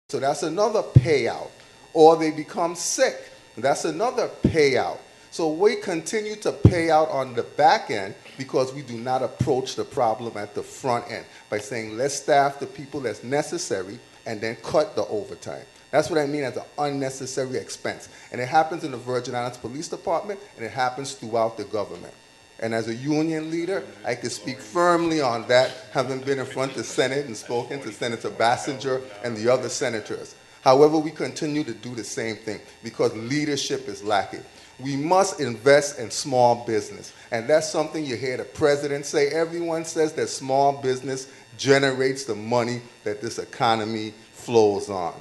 So that's another payout. Or they become sick. That's another payout. So we continue to pay out on the back end because we do not approach the problem at the front end by saying let's staff the people that's necessary and then cut the overtime. That's what I mean as an unnecessary expense. And it happens in the Virgin Islands Police Department and it happens throughout the government. And as a union leader, I can speak firmly on that, having been in front of the Senate and spoken to Senator Bassinger and the other senators. However, we continue to do the same thing because leadership is lacking. We must invest in small business. And that's something you hear the president say. Everyone says that small business generates the money that this economy flows on.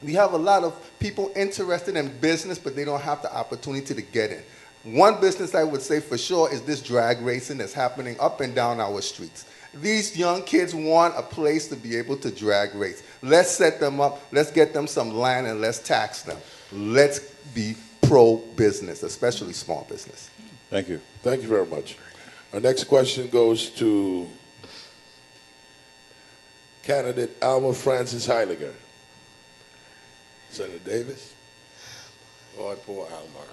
We have a lot of people interested in business, but they don't have the opportunity to get in. One business I would say for sure is this drag racing that's happening up and down our streets. These young kids want a place to be able to drag race. Let's set them up, let's get them some land, and let's tax them. Let's be pro-business, especially small business. Thank you. Thank you very much. Our next question goes to candidate Alma Francis Heiliger. Senator Davis. Boy, poor Alma.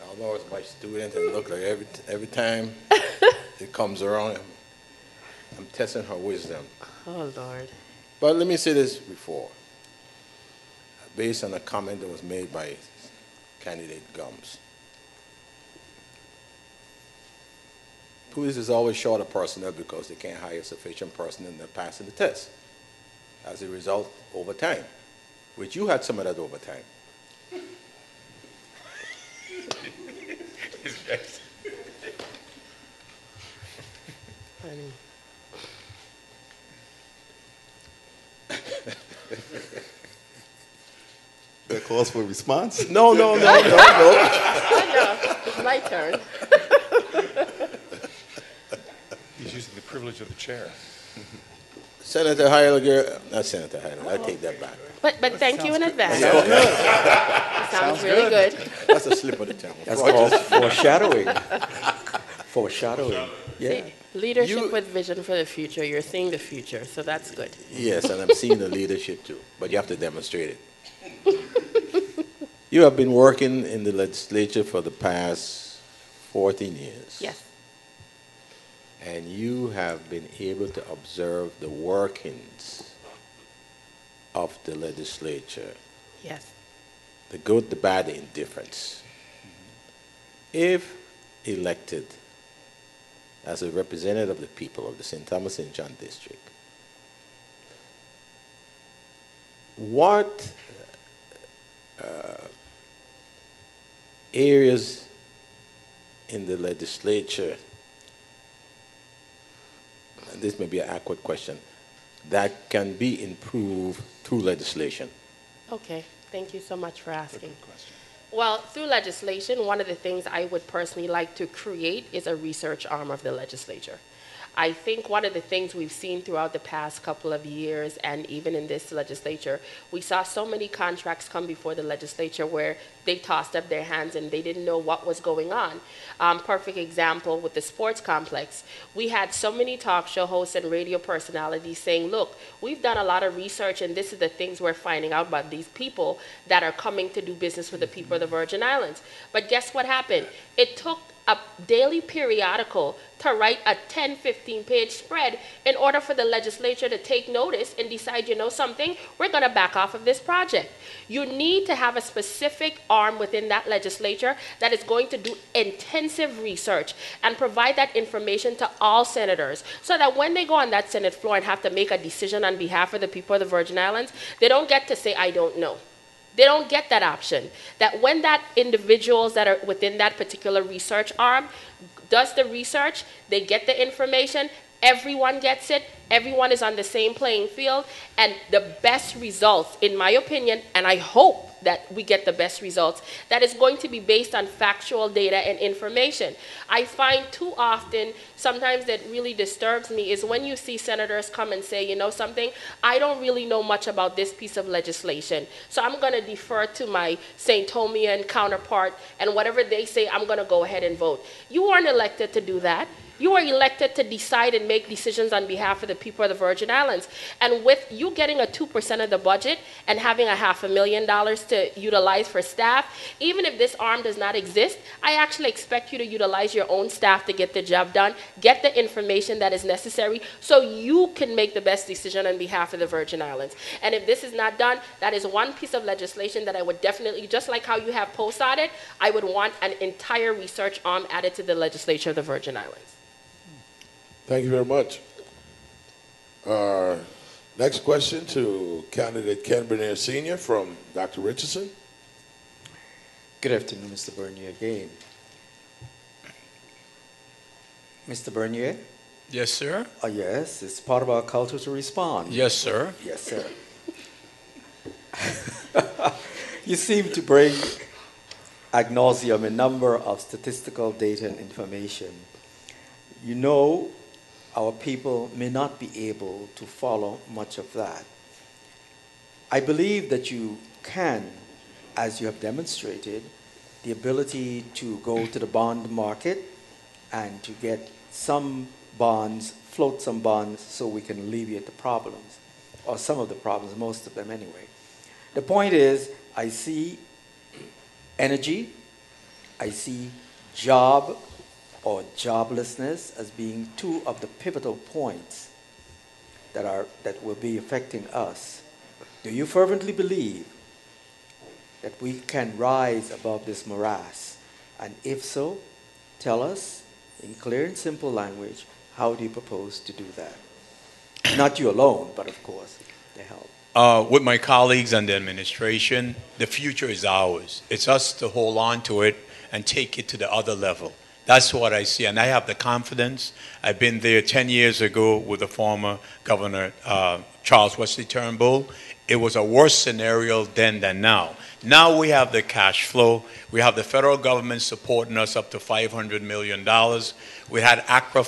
Alma was my student, and look, like every time it comes around, I'm testing her wisdom. Oh, Lord. But let me say this before. Based on a comment that was made by candidate Gums. Police is always short of personnel because they can't hire sufficient personnel to pass the test. As a result, overtime, which you had some of that overtime. Funny. That calls for a response? No. No, it's my turn. He's using the privilege of the chair. Senator Heiliger, not Senator Heiliger, I take that back. But thank you in advance. Yeah. It sounds really good. That's a slip of the tongue. That's called foreshadowing. Foreshadowing. Yeah. See, leadership with vision for the future. You're seeing the future, so that's good. Yes, and I'm seeing the leadership too, but you have to demonstrate it. You have been working in the legislature for the past 14 years. Yes. And you have been able to observe the workings of the legislature. Yes. The good, the bad, the indifference. If elected as a representative of the people of the St. Thomas St. John district, what areas in the legislature, and this may be an awkward question, that can be improved through legislation? Okay. Thank you so much for asking. Well, through legislation, one of the things I would personally like to create is a research arm of the legislature. I think one of the things we've seen throughout the past couple of years, and even in this legislature, we saw so many contracts come before the legislature where they tossed up their hands and they didn't know what was going on. Perfect example with the sports complex. We had so many talk show hosts and radio personalities saying, look, we've done a lot of research and this is the things we're finding out about these people that are coming to do business with the people of the Virgin Islands. But guess what happened? It took a daily periodical to write a 10, 15-page spread in order for the legislature to take notice and decide, you know something, we're going to back off of this project. You need to have a specific arm within that legislature that is going to do intensive research and provide that information to all senators so that when they go on that Senate floor and have to make a decision on behalf of the people of the Virgin Islands, they don't get to say, I don't know. They don't get that option. That when that individuals that are within that particular research arm does the research, they get the information, everyone gets it, everyone is on the same playing field, and the best results, in my opinion, and I hope that we get the best results, that is going to be based on factual data and information. I find too often, sometimes that really disturbs me, is when you see senators come and say, you know something, I don't really know much about this piece of legislation, so I'm going to defer to my St. Thomian counterpart, and whatever they say, I'm going to go ahead and vote. You weren't elected to do that. You were elected to decide and make decisions on behalf of the people of the Virgin Islands. And with you getting a 2% of the budget and having a $500,000 to utilize for staff, even if this arm does not exist, I actually expect you to utilize your own staff to get the job done, get the information that is necessary so you can make the best decision on behalf of the Virgin Islands. And if this is not done, that is one piece of legislation that I would definitely, just like how you have post-audit, I would want an entire research arm added to the legislature of the Virgin Islands. Thank you very much. Our next question to candidate Ken Bernier Sr. from Dr. Richardson. Good afternoon, Mr. Bernier, again. Mr. Bernier? Yes, sir. Yes, it's part of our culture to respond. Yes, sir. Yes, sir. You seem to bring ad nauseum a number of statistical data and information. You know, our people may not be able to follow much of that. I believe that you can, as you have demonstrated, the ability to go to the bond market and to get some bonds, float some bonds so we can alleviate the problems, or some of the problems, most of them anyway. The point is, I see energy, I see job or joblessness as being two of the pivotal points that will be affecting us. Do you fervently believe that we can rise above this morass? And if so, tell us in clear and simple language, how do you propose to do that? Not you alone, but of course, the help. With my colleagues and the administration, the future is ours. It's us to hold on to it and take it to the other level. That's what I see, and I have the confidence. I've been there 10 years ago with the former Governor Charles Wesley Turnbull. It was a worse scenario then than now. Now we have the cash flow. We have the federal government supporting us up to $500 million. We had ACRA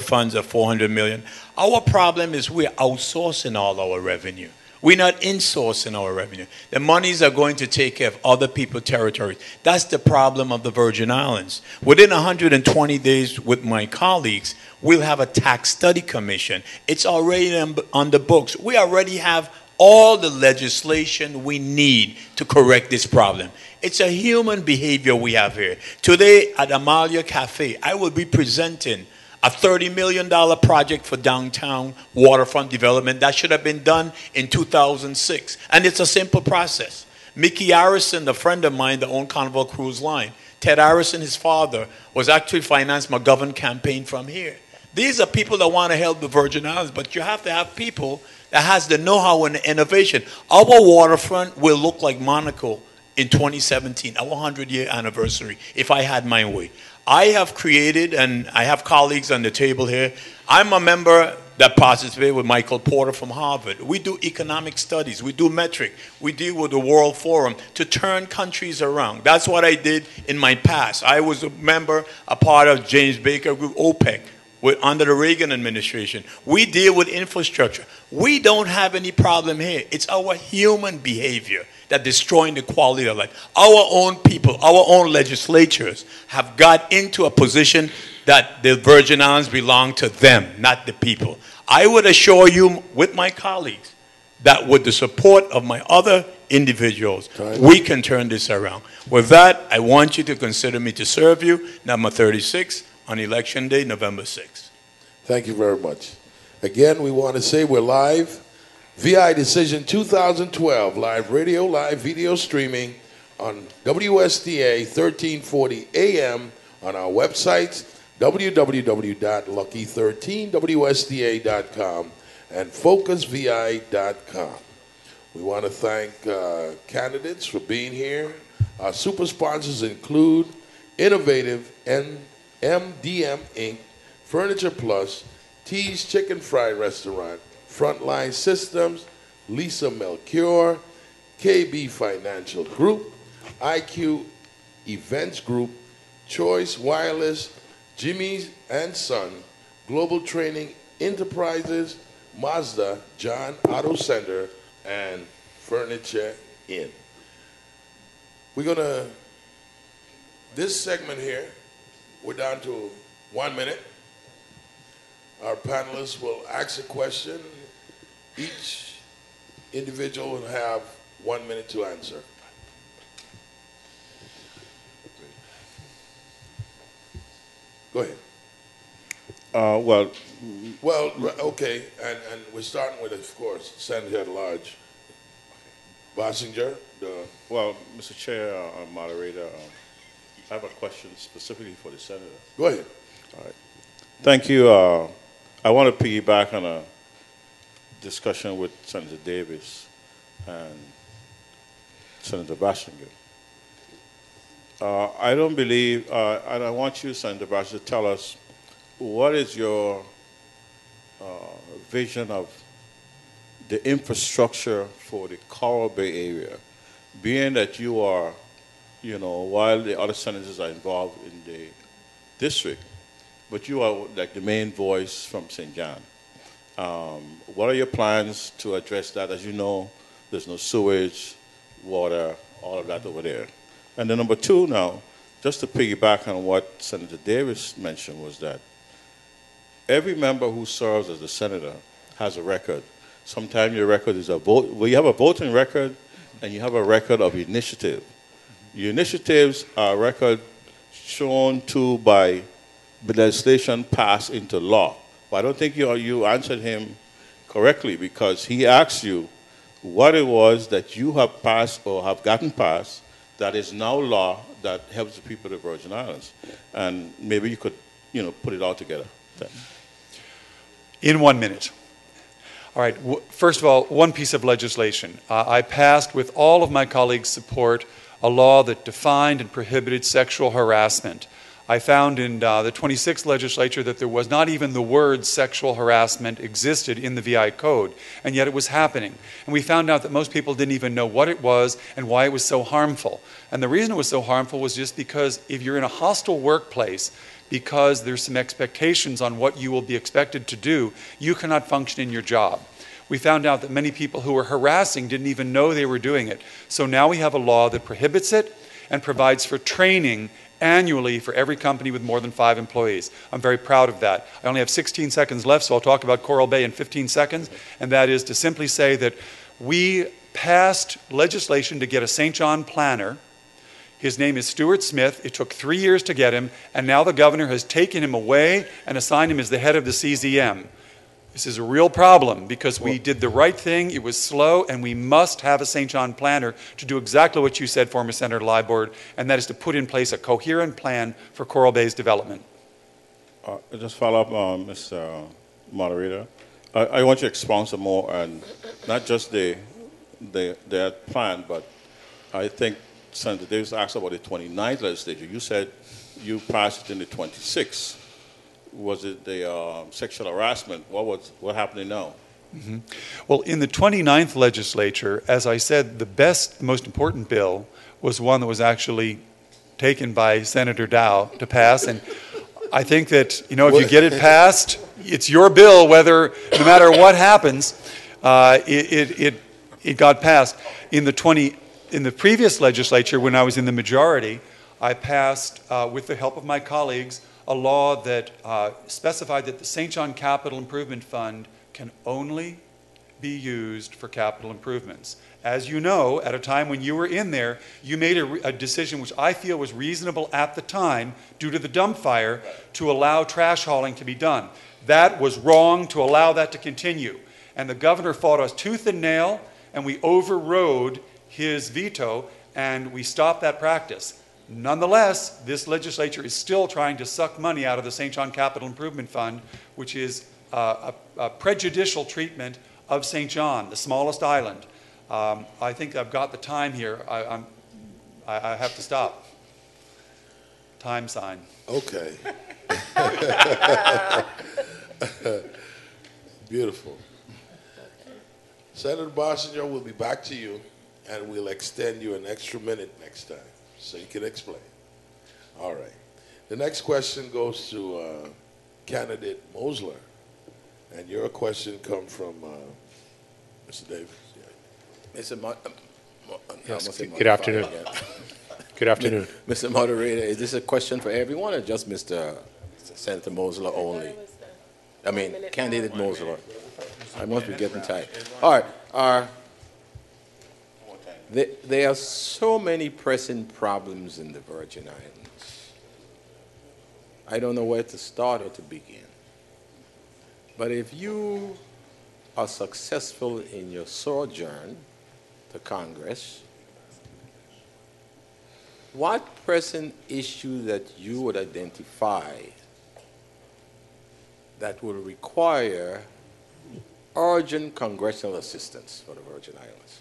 funds of $400 million. Our problem is we're outsourcing all our revenue. We're not insourcing our revenue. The monies are going to take care of other people's territories. That's the problem of the Virgin Islands. Within 120 days with my colleagues, we'll have a tax study commission. It's already on the books. We already have all the legislation we need to correct this problem. It's a human behavior we have here. Today at Amalia Cafe, I will be presenting a $30 million project for downtown waterfront development that should have been done in 2006. And it's a simple process. Mickey Harrison, a friend of mine that owned Carnival Cruise Line, Ted Harrison, his father, was actually financed McGovern campaign from here. These are people that want to help the Virgin Islands, but you have to have people that has the know-how and the innovation. Our waterfront will look like Monaco in 2017, our 100-year anniversary, if I had my way. I have created, and I have colleagues on the table here. I'm a member that participated with Michael Porter from Harvard. We do economic studies. We do metric. We deal with the World Forum to turn countries around. That's what I did in my past. I was a member, a part of James Baker Group, OPEC, under the Reagan administration. We deal with infrastructure. We don't have any problem here. It's our human behavior that destroying the quality of life. Our own people, our own legislatures have got into a position that the Virgin Islands belong to them, not the people. I would assure you with my colleagues that with the support of my other individuals, we can turn this around. With that, I want you to consider me to serve you, number 36, on Election Day, November 6th. Thank you very much. Again, we want to say we're live. VI Decision 2012, live radio, live video streaming on WSTA 1340 AM on our websites, www.lucky13wsta.com and focusvi.com. We want to thank candidates for being here. Our super sponsors include Innovative and MDM Inc., Furniture Plus, T's Chicken Fried Restaurant, Frontline Systems, Lisa Melchior, KB Financial Group, IQ Events Group, Choice Wireless, Jimmy's and Son, Global Training Enterprises, Mazda, John Auto Center, and Furniture Inn. We're going to, this segment here, we're down to 1 minute. Our panelists will ask a question. Each individual will have 1 minute to answer. Go ahead. Well, Well, okay, and we're starting with, of course, Senator at Large. Bossinger, well, Mr. Chair, Moderator, I have a question specifically for the Senator. go ahead. All right. Thank you. I want to piggyback on a discussion with Senator Davis and Senator Bossinger. I don't believe, and I want you, Senator Bossinger, to tell us what is your vision of the infrastructure for the Coral Bay area, being that you are, while the other senators are involved in the district, but you are like the main voice from St. John. What are your plans to address that? As you know, there's no sewage, water, all of that over there. And then number two now, just to piggyback on what Senator Davis mentioned, was that every member who serves as a senator has a record. Sometimes your record is a vote. Well, you have a voting record, and you have a record of initiative. Your initiatives are a record shown to by legislation passed into law. But I don't think you answered him correctly, because he asked you what it was that you have passed or have gotten passed that is now law that helps the people of the Virgin Islands. And maybe you could, put it all together. Thanks. In 1 minute. All right, first of all, one piece of legislation. I passed, with all of my colleagues' support, a law that defined and prohibited sexual harassment. I found in the 26th legislature that there was not even the word sexual harassment existed in the VI code, and yet it was happening. And we found out that most people didn't even know what it was and why it was so harmful. And the reason it was so harmful was just because if you're in a hostile workplace, because there's some expectations on what you will be expected to do, you cannot function in your job. We found out that many people who were harassing didn't even know they were doing it. So now we have a law that prohibits it and provides for training annually for every company with more than 5 employees. I'm very proud of that. I only have 16 seconds left, so I'll talk about Coral Bay in 15 seconds, and that is to simply say that we passed legislation to get a St. John planner. His name is Stuart Smith. It took 3 years to get him, and now the governor has taken him away and assigned him as the head of the CZM. This is a real problem because we did the right thing, it was slow, and we must have a St. John planner to do exactly what you said, former Senator Liboard, and that is to put in place a coherent plan for Coral Bay's development. Just follow up, Mr. Moderator. I want you to expound some more, and not just their plan, but I think Senator Davis asked about the 29th legislature. You said you passed it in the 26th. Was it the sexual harassment? What happening now? Mm-hmm. Well, in the 29th legislature, as I said, the most important bill was one that was actually taken by Senator Dow to pass. And I think that, if you get it passed, it's your bill, no matter what happens, it got passed. In the previous legislature, when I was in the majority, I passed, with the help of my colleagues, a law that specified that the St. John Capital Improvement Fund can only be used for capital improvements. As you know, at a time when you were in there, you made a decision which I feel was reasonable at the time, due to the dump fire, to allow trash hauling to be done. That was wrong to allow that to continue. And the governor fought us tooth and nail, and we overrode his veto, and we stopped that practice. Nonetheless, this legislature is still trying to suck money out of the St. John Capital Improvement Fund, which is a prejudicial treatment of St. John, the smallest island. I think I've got the time here. I have to stop. Time sign. Okay. Beautiful. Senator Bossinger, we'll be back to you, and we'll extend you an extra minute next time, so you can explain. All right. The next question goes to candidate Mosler. And your question comes from Mr. Davis. Yeah. Yes, good afternoon. Good afternoon. Mr. Moderator, is this a question for everyone or just Mr. Senator Mosler only? I mean, candidate Mosley. I must be getting tired. All right. There are so many pressing problems in the Virgin Islands. I don't know where to start or to begin. But if you are successful in your sojourn to Congress, what pressing issue that you would identify that will require urgent congressional assistance for the Virgin Islands?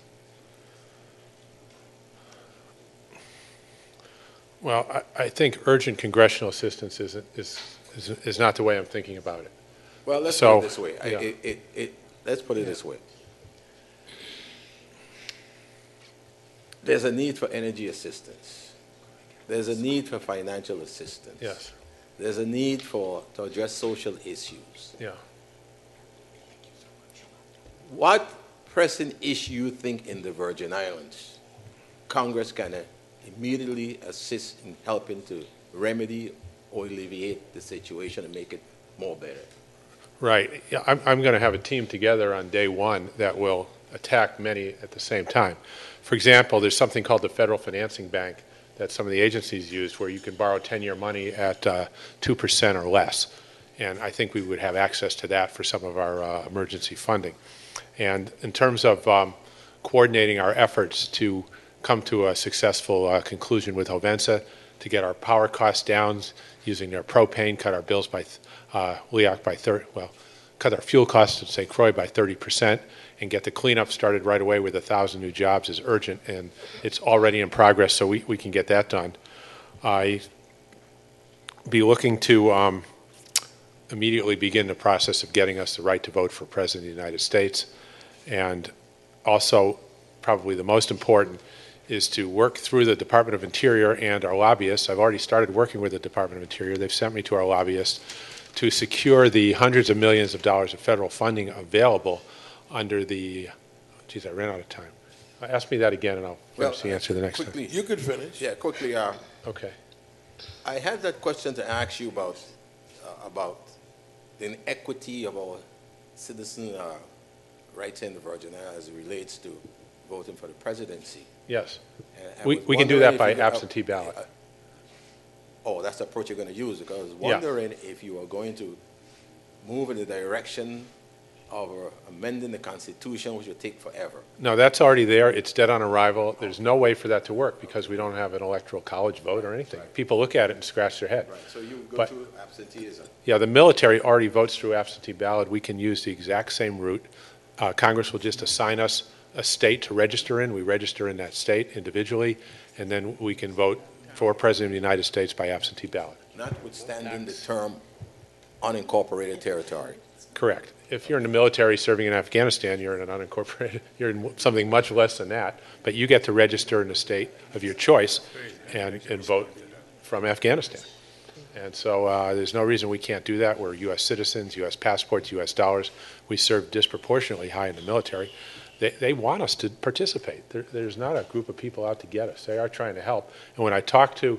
Well, I think urgent congressional assistance is not the way I'm thinking about it. Well, let's put it this way. Yeah. Let's put it this way. There's a need for energy assistance. There's a need for financial assistance. Yes. There's a need to address social issues. Yeah. What pressing issue you think in the Virgin Islands Congress can immediately assist in helping to remedy or alleviate the situation and make it more better? Right. Yeah, I'm going to have a team together on day one that will attack many at the same time. For example, there's something called the Federal Financing Bank that some of the agencies use where you can borrow 10-year money at 2% or less. And I think we would have access to that for some of our emergency funding. And in terms of coordinating our efforts to come to a successful conclusion with Hovensa, to get our power costs down using their propane, cut our bills by LEOC by cut our fuel costs at St. Croix by 30%, and get the cleanup started right away with 1,000 new jobs is urgent, and it's already in progress, so we can get that done. I be looking to immediately begin the process of getting us the right to vote for President of the United States, and also, probably the most important, is to work through the Department of Interior and our lobbyists. I've already started working with the Department of Interior. They've sent me to our lobbyists to secure the hundreds of millions of dollars of federal funding available under the, geez, I ran out of time. Ask me that again and I'll finish the answer the next time. You could finish. Yeah, quickly. Okay. I had that question to ask you about the inequity of our citizen rights in the Virgin Islands as it relates to voting for the presidency. Yes. We can do that by absentee ballot. Oh, that's the approach you're going to use, because I was wondering if you are going to move in the direction of amending the Constitution, which will take forever. No, that's already there. It's dead on arrival. There's no way for that to work because we don't have an electoral college vote or anything. Right. People look at it and scratch their head. Right. So you go to absenteeism. Yeah, the military already votes through absentee ballot. We can use the exact same route. Congress will just assign us a state to register in. We register in that state individually, and then we can vote for President of the United States by absentee ballot. Notwithstanding the term unincorporated territory. Correct. If you're in the military serving in Afghanistan, you're in an unincorporated, you're in something much less than that, but you get to register in the state of your choice and vote from Afghanistan. And so there's no reason we can't do that. We're U.S. citizens, U.S. passports, U.S. dollars. We serve disproportionately high in the military. They want us to participate. There's not a group of people out to get us. They are trying to help. And when I talk to,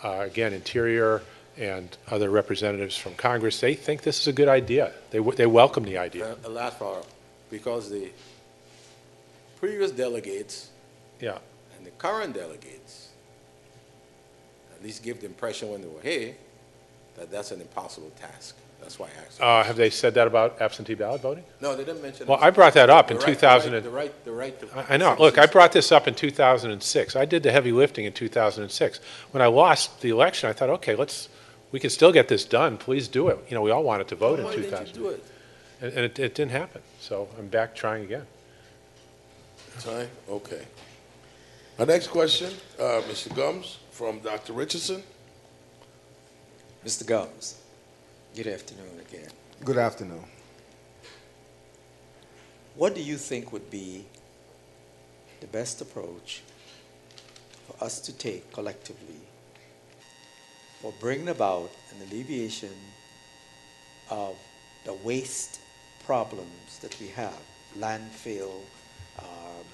again, Interior and other representatives from Congress, they think this is a good idea. They welcome the idea. The last part, because the previous delegates and the current delegates at least give the impression when they were here that that's an impossible task. That's why I asked. Have they said that about absentee ballot voting? No, they didn't mention. Well, I brought that up in 2000. The right to. I know. Look, I brought this up in 2006. I did the heavy lifting in 2006. When I lost the election, I thought, okay, we can still get this done. Please do it. You know, we all wanted to vote in 2000. Why didn't you do it? And it didn't happen. So I'm back trying again. Time? Okay. Our next question, Mr. Gums from Dr. Richardson. Mr. Gums, good afternoon again. Good afternoon. What do you think would be the best approach for us to take collectively for bringing about an alleviation of the waste problems that we have, landfill,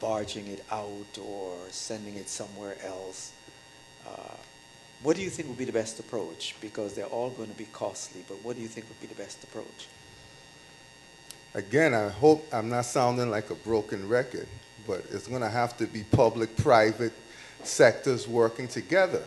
barging it out or sending it somewhere else? What do you think would be the best approach? Because they're all going to be costly, but what do you think would be the best approach? Again, I hope I'm not sounding like a broken record, but it's going to have to be public-private sectors working together.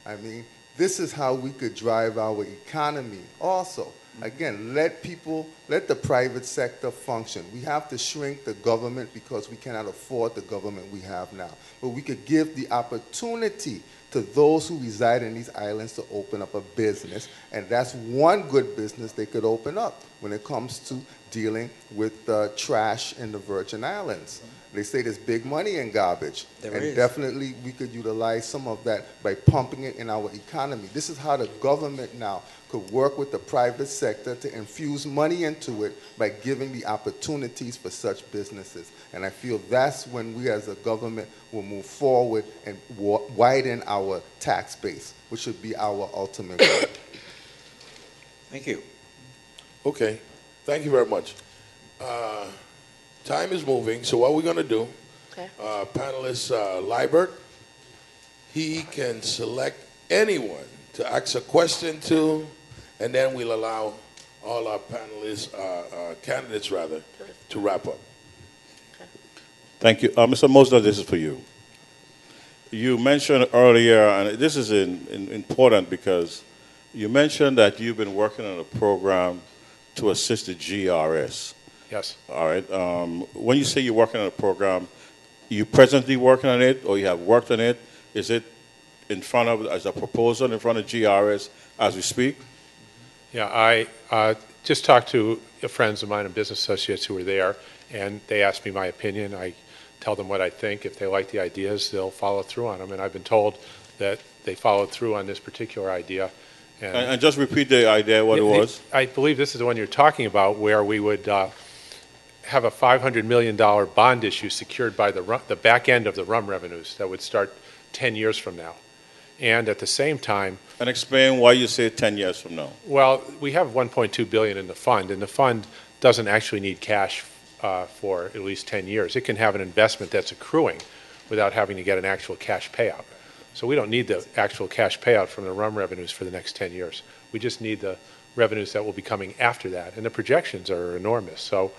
I mean, this is how we could drive our economy also. Again, let the private sector function. We have to shrink the government because we cannot afford the government we have now. But we could give the opportunity to those who reside in these islands to open up a business, and that's one good business they could open up when it comes to dealing with trash in the Virgin Islands. They say there's big money in garbage. There and is. definitely we could utilize some of that by pumping it in our economy. This is how the government now could work with the private sector to infuse money into it by giving the opportunities for such businesses. And I feel that's when we as a government will move forward and widen our tax base, which should be our ultimate goal. Thank you. Okay, thank you very much. Time is moving, so what we're going to do, Okay. panelist Liebert, he can select anyone to ask a question to, and then we'll allow all our panelists, candidates rather, to wrap up. Thank you. Mr. Mosler, this is for you. You mentioned earlier, and this is important because you mentioned that you've been working on a program to assist the GRS. Yes. All right. When you say you're working on a program, you presently working on it, or you have worked on it? Is it in front of, as a proposal in front of GRS as we speak? Yeah, I just talked to friends of mine and business associates who were there, and they asked me my opinion. I tell them what I think. If they like the ideas, they'll follow through on them. And I've been told that they followed through on this particular idea. And just repeat the idea, what it was. I believe this is the one you're talking about, where we would have a $500 million bond issue secured by the back end of the rum revenues that would start 10 years from now. And at the same time... And explain why you say 10 years from now. Well, we have $1.2 billion in the fund, and the fund doesn't actually need cash for at least 10 years. It can have an investment that's accruing without having to get an actual cash payout. So we don't need the actual cash payout from the rum revenues for the next 10 years. We just need the revenues that will be coming after that, and the projections are enormous. So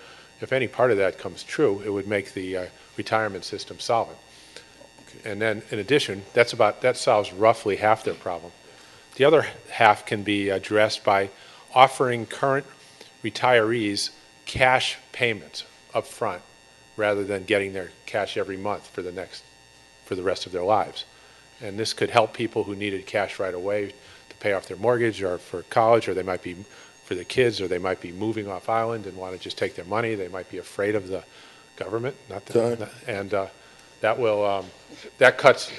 if any part of that comes true, it would make the retirement system solid. Okay. And then, in addition, that solves roughly half their problem. The other half can be addressed by offering current retirees cash payments up front rather than getting their cash every month for the rest of their lives. And this could help people who needed cash right away to pay off their mortgage or for college, or they might be for the kids, or they might be moving off island and want to just take their money. They might be afraid of the government, that cuts.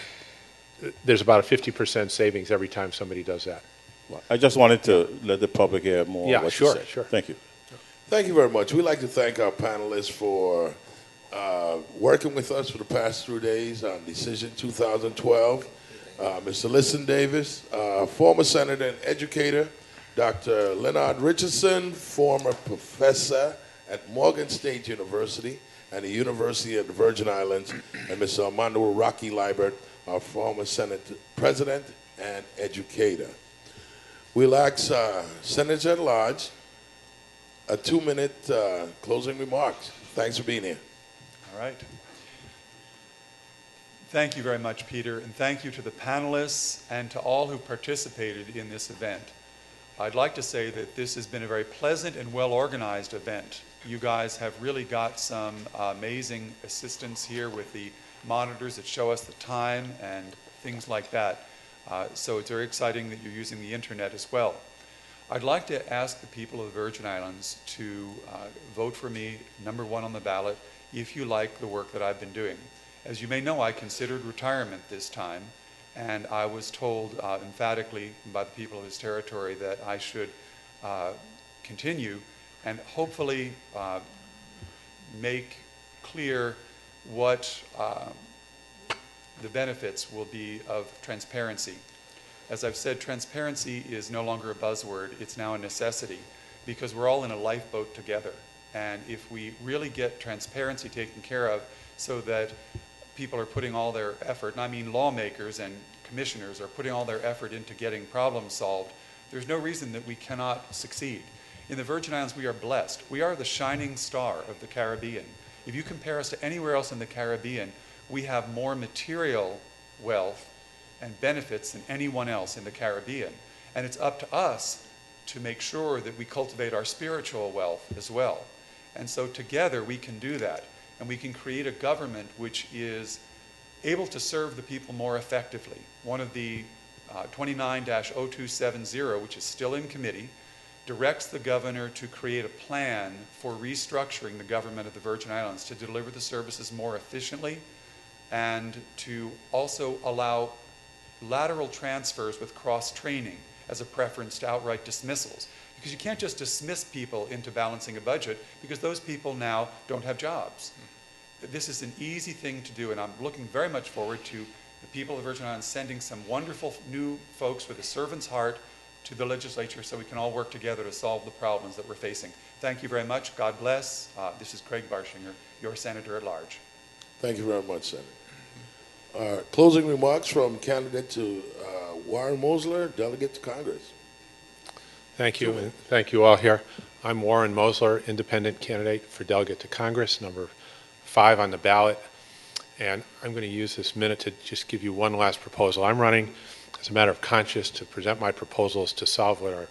There's about a 50% savings every time somebody does that. Well, I just wanted to let the public hear more. Yeah, what sure, you said. sure. Thank you. Thank you very much. We'd like to thank our panelists for working with us for the past 3 days on Decision 2012. Mr. Liston Davis, former senator and educator, Dr. Leonard Richardson, former professor at Morgan State University and the University of the Virgin Islands, and Mr. Armando Rocky Liebert, our former Senate president and educator. We'll ask Senator at Large a 2-minute closing remarks. Thanks for being here. All right. Thank you very much, Peter, and thank you to the panelists and to all who participated in this event. I'd like to say that this has been a very pleasant and well-organized event. You guys have really got some amazing assistance here with the monitors that show us the time and things like that. So it's very exciting that you're using the internet as well. I'd like to ask the people of the Virgin Islands to vote for me, #1 on the ballot, if you like the work that I've been doing. As you may know, I considered retirement this time, and I was told emphatically by the people of this territory that I should continue and hopefully make clear what the benefits will be of transparency. As I've said, transparency is no longer a buzzword, it's now a necessity, because we're all in a lifeboat together. And if we really get transparency taken care of so that people are putting all their effort, and I mean lawmakers and commissioners are putting all their effort into getting problems solved, there's no reason that we cannot succeed. In the Virgin Islands, we are blessed. We are the shining star of the Caribbean. If you compare us to anywhere else in the Caribbean, we have more material wealth and benefits than anyone else in the Caribbean. And it's up to us to make sure that we cultivate our spiritual wealth as well. And so together we can do that. And we can create a government which is able to serve the people more effectively. One of the 29-0270, which is still in committee, directs the governor to create a plan for restructuring the government of the Virgin Islands to deliver the services more efficiently and to also allow lateral transfers with cross-training as a preference to outright dismissals. Because you can't just dismiss people into balancing a budget because those people now don't have jobs. This is an easy thing to do, and I'm looking very much forward to the people of the Virgin Islands sending some wonderful new folks with a servant's heart to the legislature so we can all work together to solve the problems that we're facing. Thank you very much. God bless. This is Craig Barshinger, your Senator at Large. Thank you very much, Senator. Closing remarks from candidate to Warren Mosler, delegate to Congress. Thank you, and thank you all here. I'm Warren Mosler, independent candidate for delegate to Congress, number 5 on the ballot. And I'm going to use this minute to just give you one last proposal. I'm running as a matter of conscience to present my proposals to solve what a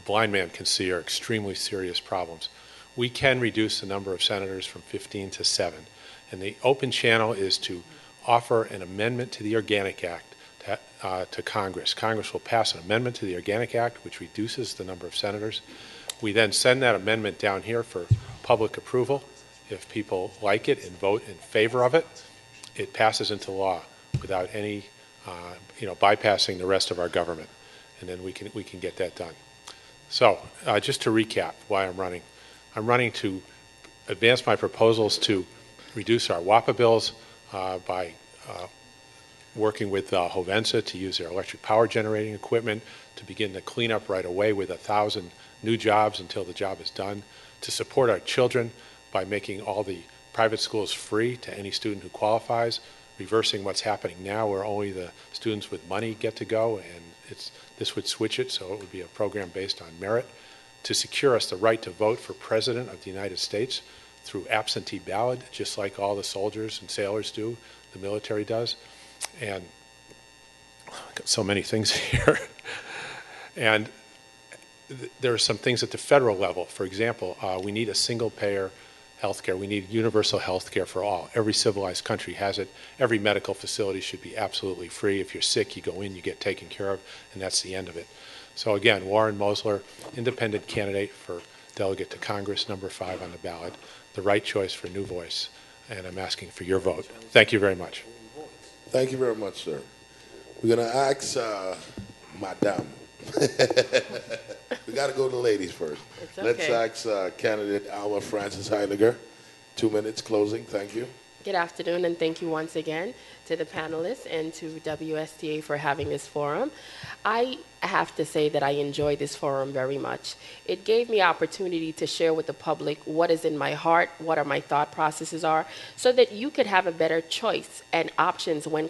blind man can see are extremely serious problems. We can reduce the number of senators from 15 to 7. And the open channel is to offer an amendment to the Organic Act to Congress. Congress will pass an amendment to the Organic Act which reduces the number of senators. We then send that amendment down here for public approval. If people like it and vote in favor of it, it passes into law without any, bypassing the rest of our government, and then we can get that done. So, just to recap why I'm running to advance my proposals to reduce our WAPA bills by working with Hovensa to use their electric power generating equipment to begin the cleanup right away with 1,000 new jobs until the job is done, to support our children by making all the private schools free to any student who qualifies, reversing what's happening now where only the students with money get to go, and this would switch it so it would be a program based on merit, to secure us the right to vote for President of the United States through absentee ballot, just like all the soldiers and sailors do, the military does. And I've got so many things here. And there are some things at the federal level. For example, we need a single-payer healthcare. We need universal healthcare for all. Every civilized country has it. Every medical facility should be absolutely free. If you're sick, you go in, you get taken care of, and that's the end of it. So again, Warren Mosler, independent candidate for delegate to Congress, number 5 on the ballot, the right choice for New Voice, and I'm asking for your vote. Thank you very much. Thank you very much, sir. We're going to ask Madame. We got to go to the ladies first. It's okay. Let's ask candidate Alma Francis Heidegger. 2 minutes closing. Thank you. Good afternoon, and thank you once again to the panelists and to WSTA for having this forum. I have to say that I enjoy this forum very much. It gave me opportunity to share with the public what is in my heart, what are my thought processes are, so that you could have a better choice and options when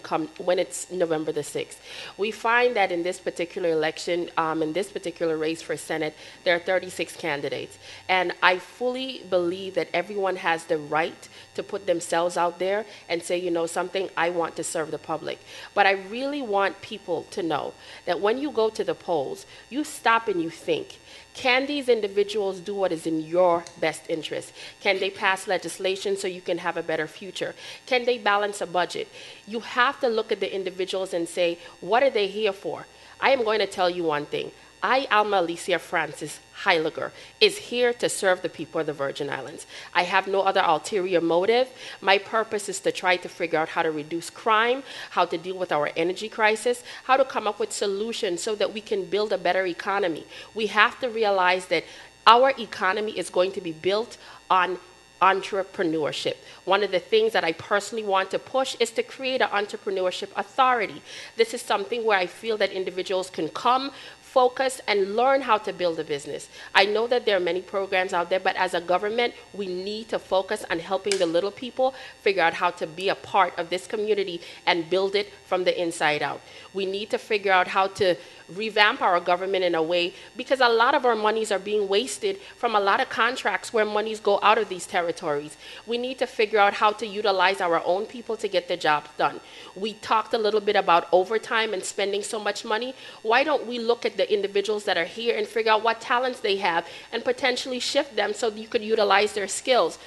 it's November the 6th. We find that in this particular election, in this particular race for Senate, there are 36 candidates. And I fully believe that everyone has the right to put themselves out there and say, you know something, I want to serve the public. But I really want people to know that when you go to the polls, you stop and you think, can these individuals do what is in your best interest? Can they pass legislation so you can have a better future? Can they balance a budget? You have to look at the individuals and say, what are they here for? I am going to tell you one thing. I, Alma Alicia Francis Heidegger, is here to serve the people of the Virgin Islands. I have no other ulterior motive. My purpose is to try to figure out how to reduce crime, how to deal with our energy crisis, how to come up with solutions so that we can build a better economy. We have to realize that our economy is going to be built on entrepreneurship. One of the things that I personally want to push is to create an entrepreneurship authority. This is something where I feel that individuals can come focus and learn how to build a business. I know that there are many programs out there, but as a government, we need to focus on helping the little people figure out how to be a part of this community and build it from the inside out. We need to figure out how to revamp our government in a way, because a lot of our monies are being wasted from a lot of contracts where monies go out of these territories. We need to figure out how to utilize our own people to get the jobs done. We talked a little bit about overtime and spending so much money. Why don't we look at the individuals that are here and figure out what talents they have and potentially shift them so you could utilize their skills?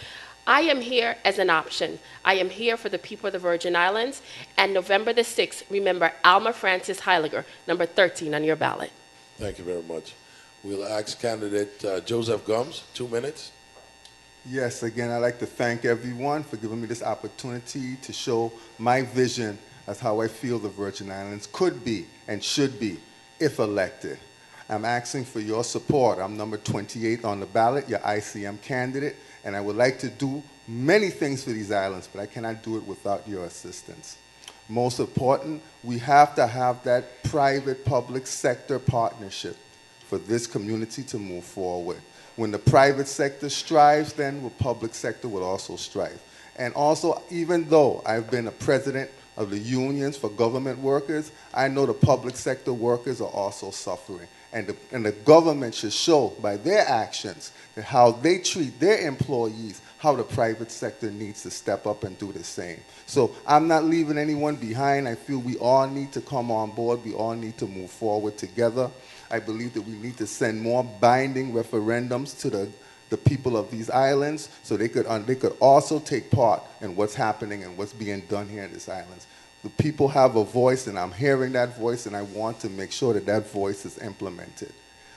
I am here as an option. I am here for the people of the Virgin Islands. And November the 6th, remember Alma Francis Heiliger, number 13 on your ballot. Thank you very much. We'll ask candidate Joseph Gums, 2 minutes. Yes, again, I'd like to thank everyone for giving me this opportunity to show my vision as how I feel the Virgin Islands could be and should be if elected. I'm asking for your support. I'm number 28 on the ballot, your ICM candidate, and I would like to do many things for these islands, but I cannot do it without your assistance. Most important, we have to have that private-public sector partnership for this community to move forward. When the private sector strives, then the public sector will also strive. And also, even though I've been a president of the unions for government workers, I know the public sector workers are also suffering. And the government should show by their actions that how they treat their employees, how the private sector needs to step up and do the same. So I'm not leaving anyone behind. I feel we all need to come on board. We all need to move forward together. I believe that we need to send more binding referendums to the people of these islands so they could also take part in what's happening and what's being done here in these islands. The people have a voice, and I'm hearing that voice, and I want to make sure that that voice is implemented.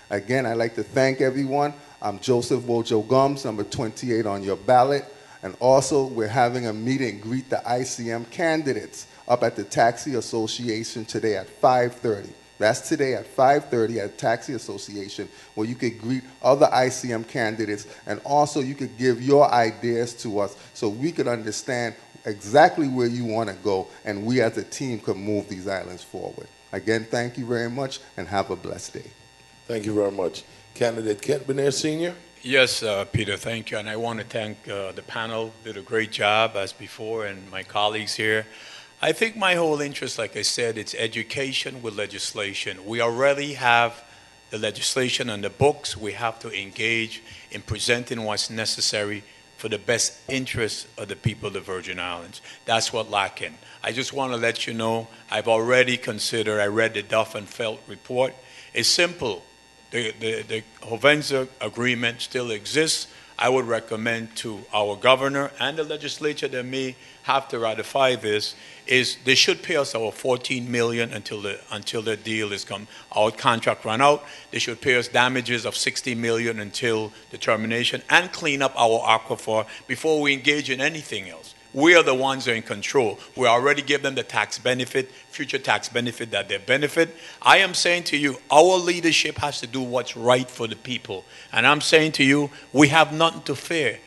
Again, I'd like to thank everyone. I'm Joseph Wojo Gums, number 28 on your ballot. And also, we're having a meet and greet the ICM candidates up at the Taxi Association today at 5:30. That's today at 5:30 at Taxi Association, where you could greet other ICM candidates, and also you could give your ideas to us so we could understand exactly where you want to go, and we as a team could move these islands forward. Again, thank you very much, and have a blessed day. Thank you very much. Candidate Kent Benair Sr. Yes, Peter, thank you. And I want to thank the panel, did a great job as before, and my colleagues here. I think my whole interest, like I said, it's education with legislation. We already have the legislation on the books. We have to engage in presenting what's necessary for the best interests of the people of the Virgin Islands. That's what's lacking. I just want to let you know, I've already considered, I read the Duff and Felt report. It's simple. The Hovenza agreement still exists. I would recommend to our governor and the legislature that may have to ratify this is they should pay us our $14 million until the deal is come. Our contract run out. They should pay us damages of $60 million until the termination and clean up our aquifer before we engage in anything else. We are the ones who are in control. We already give them the tax benefit, future tax benefit that they benefit. I am saying to you, our leadership has to do what's right for the people. And I'm saying to you, we have nothing to fear,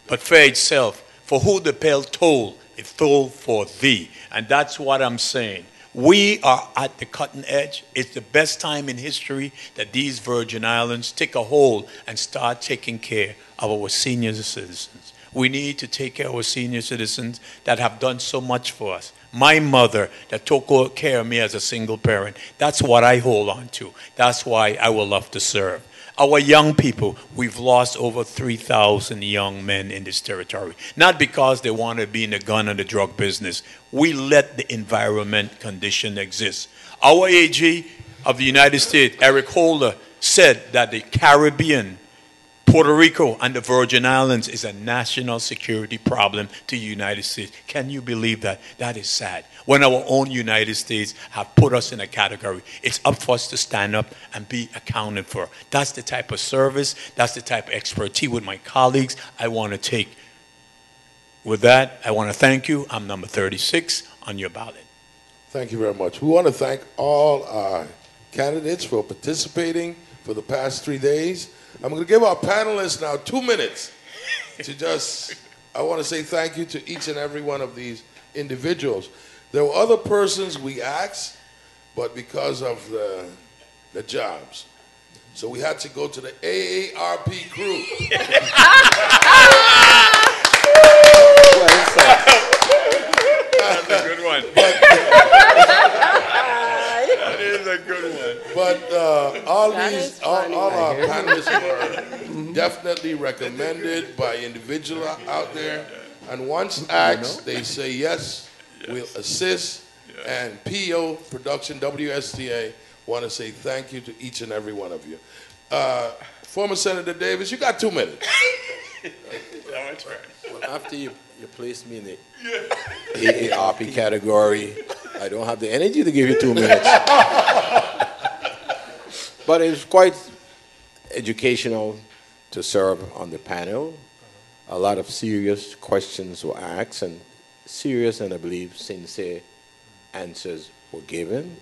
but fear itself. For who the pale toll, it toll for thee. And that's what I'm saying. We are at the cutting edge. It's the best time in history that these Virgin Islands take a hold and start taking care of our senior citizens. We need to take care of our senior citizens that have done so much for us. My mother that took care of me as a single parent, that's what I hold on to. That's why I will love to serve. Our young people, we've lost over 3,000 young men in this territory. Not because they want to be in the gun and the drug business. We let the environment condition exist. Our AG of the United States, Eric Holder, said that the Caribbean, Puerto Rico, and the Virgin Islands is a national security problem to the United States. Can you believe that? That is sad. When our own United States have put us in a category, it's up for us to stand up and be accounted for. That's the type of service, that's the type of expertise with my colleagues I want to take. With that, I want to thank you. I'm number 36 on your ballot. Thank you very much. We want to thank all our candidates for participating for the past 3 days. I'm going to give our panelists now 2 minutes to just, I want to say thank you to each and every one of these individuals. There were other persons we asked, but because of the the jobs. So we had to go to the AARP crew. That's a good one. That is a good one. But all our panelists were definitely recommended by individuals out there. And once asked, they say yes, we'll assist. Yes. And PEO Production, WSTA, want to say thank you to each and every one of you. Former Senator Davis, you got 2 minutes. That's right. Well, after you placed me in the AARP category, I don't have the energy to give you 2 minutes. But it's quite educational to serve on the panel. A lot of serious questions were asked, and serious and I believe sincere answers were given.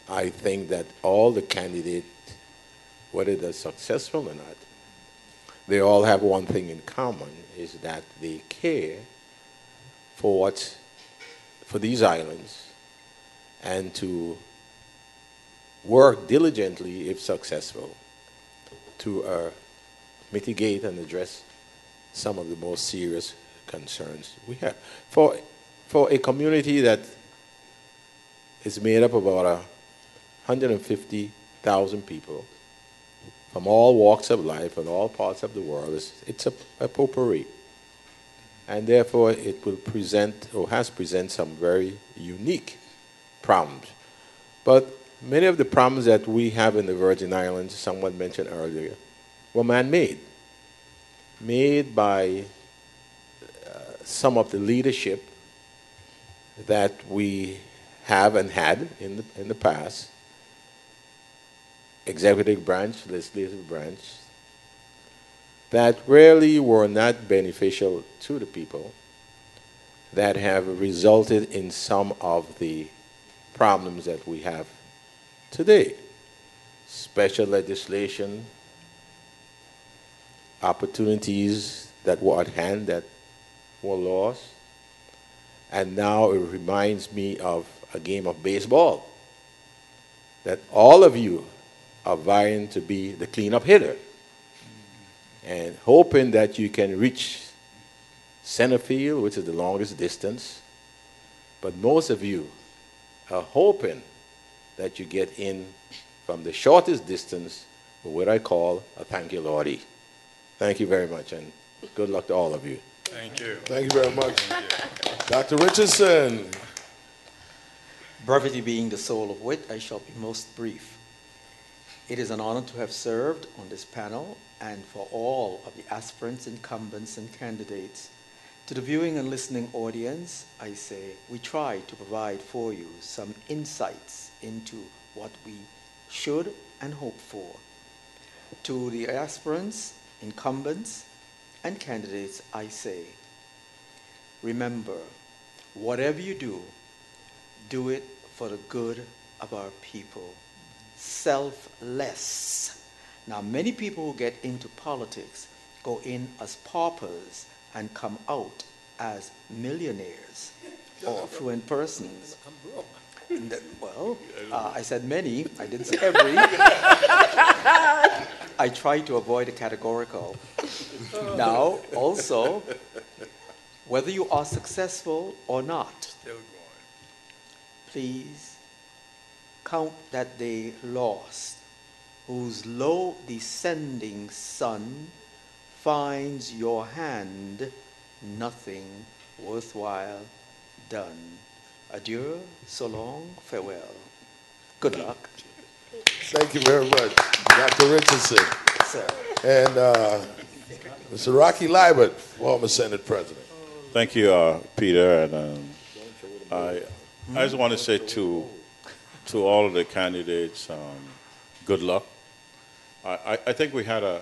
I think that all the candidates, whether they're successful or not, they all have one thing in common, is that they care for these islands and to work diligently, if successful, to mitigate and address some of the most serious concerns we have. For a community that is made up of about 150,000 people from all walks of life and all parts of the world, it's a potpourri. And therefore it will present, or has presented, some very unique problems. But many of the problems that we have in the Virgin Islands, someone mentioned earlier, were man-made. Made by some of the leadership that we have and had in the past, executive branch, legislative branch, that really were not beneficial to the people, that have resulted in some of the problems that we have today. Special legislation, opportunities that were at hand that were lost, and now it reminds me of a game of baseball, that all of you are vying to be the cleanup hitter and hoping that you can reach center field, which is the longest distance, but most of you are hoping that you get in from the shortest distance, or what I call a thank you, Lordy. Thank you very much, and good luck to all of you. Thank you. Thank you very much. Dr. Richardson. Brevity being the soul of wit, I shall be most brief. It is an honor to have served on this panel, and for all of the aspirants, incumbents, and candidates. To the viewing and listening audience, I say we try to provide for you some insights into what we should and hope for. To the aspirants, incumbents, and candidates, I say, remember, whatever you do, do it for the good of our people. Selfless. Now, many people who get into politics go in as paupers and come out as millionaires or affluent persons. Well, I said many, I didn't say every. I try to avoid the categorical. Now, also, whether you are successful or not, please count that day lost, whose low descending sun finds your hand nothing worthwhile done. Adieu, so long, farewell. Good luck. Thank you very much, Dr. Richardson. Sir. And Mr. Rocky Liebert, former Senate President. Thank you, Peter. And I just want to say to all of the candidates, good luck. I think we had a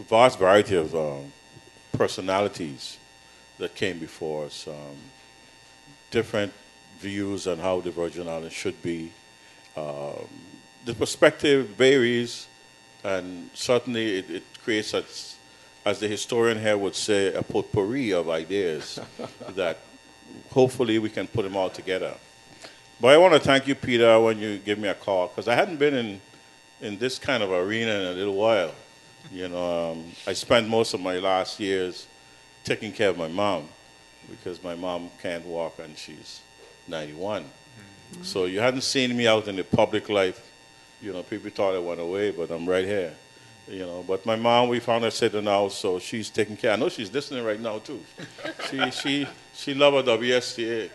vast variety of personalities that came before us, different views on how the Virgin Islands should be. The perspective varies, and certainly it creates, as the historian here would say, a potpourri of ideas that hopefully we can put them all together. But I want to thank you, Peter, when you gave me a call, because I hadn't been in this kind of arena in a little while. You know, I spent most of my last years taking care of my mom, because my mom can't walk and she's 91. So you hadn't seen me out in the public life. You know, people thought I went away, but I'm right here. You know, but my mom, we found her sitting in the house, so she's taking care. I know she's listening right now too. She love her WSTA.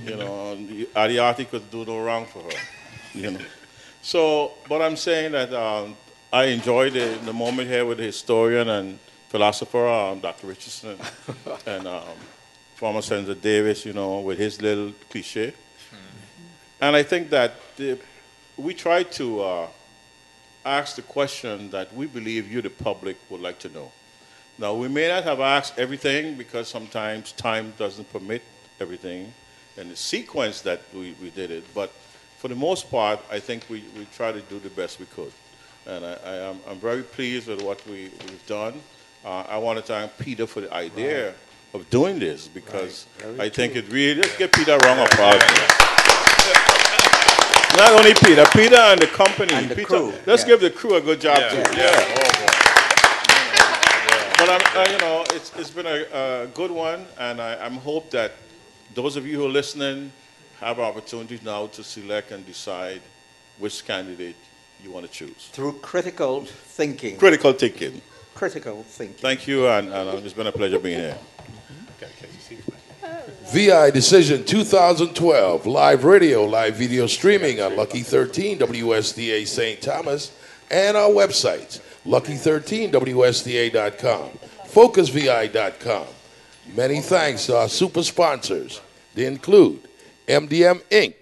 You know, and Ariati could do no wrong for her. You know, so but I'm saying that I enjoyed the moment here with the historian and philosopher Dr. Richardson and former Senator Davis. You know, with his little cliche. And I think that we try to ask the question that we believe you, the public, would like to know. Now, we may not have asked everything because sometimes time doesn't permit everything and the sequence that we did it, but for the most part, I think we try to do the best we could. And I'm very pleased with what we've done. I want to thank Peter for the idea of doing this, because I think it really, let's give Peter a round of applause. Not only Peter and the company. And the Peter, crew. let's give the crew a good job too. But you know, it's been a good one, and I'm hope that those of you who are listening have opportunities now to select and decide which candidate you want to choose. Through critical thinking. Critical thinking. Critical thinking. Thank you, and it's been a pleasure being here. VI Decision 2012, live radio, live video streaming on Lucky 13 WSTA St. Thomas and our websites, lucky13wsta.com, focusvi.com. Many thanks to our super sponsors. They include MDM Inc.,